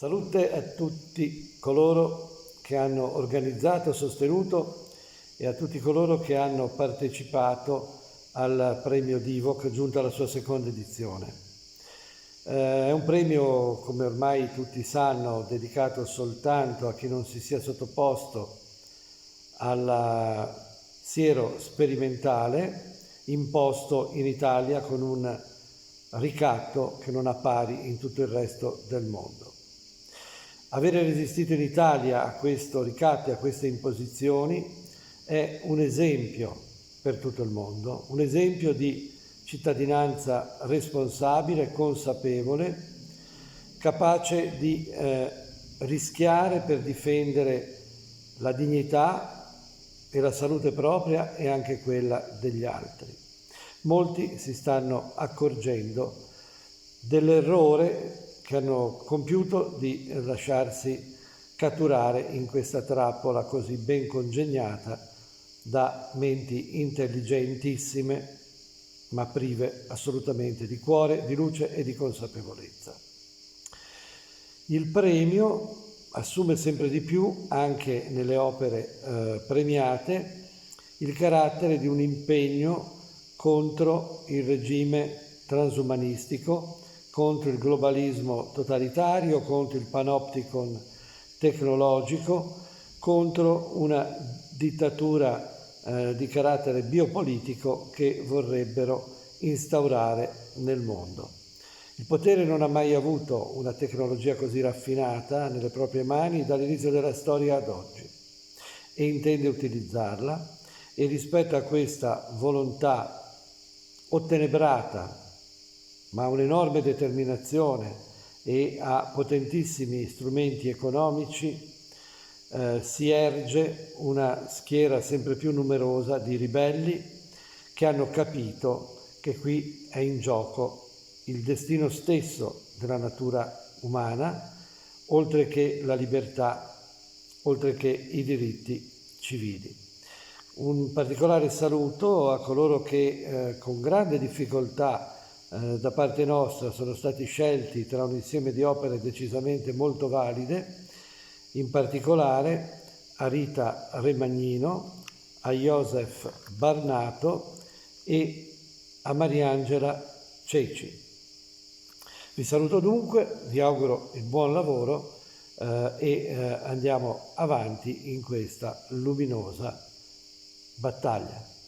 Salute a tutti coloro che hanno organizzato, sostenuto e a tutti coloro che hanno partecipato al premio Divock giunto alla sua seconda edizione. È un premio, come ormai tutti sanno, dedicato soltanto a chi non si sia sottoposto al siero sperimentale imposto in Italia con un ricatto che non ha pari in tutto il resto del mondo. Avere resistito in Italia a questo ricatto e a queste imposizioni è un esempio per tutto il mondo, un esempio di cittadinanza responsabile, consapevole, capace di rischiare per difendere la dignità e la salute propria e anche quella degli altri. Molti si stanno accorgendo dell'errore che hanno compiuto di lasciarsi catturare in questa trappola così ben congegnata da menti intelligentissime ma prive assolutamente di cuore, di luce e di consapevolezza. Il premio assume sempre di più, anche nelle opere premiate, il carattere di un impegno contro il regime transumanistico, contro il globalismo totalitario, contro il panopticon tecnologico, contro una dittatura di carattere biopolitico che vorrebbero instaurare nel mondo. Il potere non ha mai avuto una tecnologia così raffinata nelle proprie mani dall'inizio della storia ad oggi e intende utilizzarla, e rispetto a questa volontà ottenebrata ma un'enorme determinazione e a potentissimi strumenti economici si erge una schiera sempre più numerosa di ribelli che hanno capito che qui è in gioco il destino stesso della natura umana, oltre che la libertà, oltre che i diritti civili. Un particolare saluto a coloro che con grande difficoltà da parte nostra sono stati scelti tra un insieme di opere decisamente molto valide, in particolare a Rita Remagnino, a Joseph Barnato e a Mariangela Ceci. Vi saluto dunque, vi auguro il buon lavoro e andiamo avanti in questa luminosa battaglia.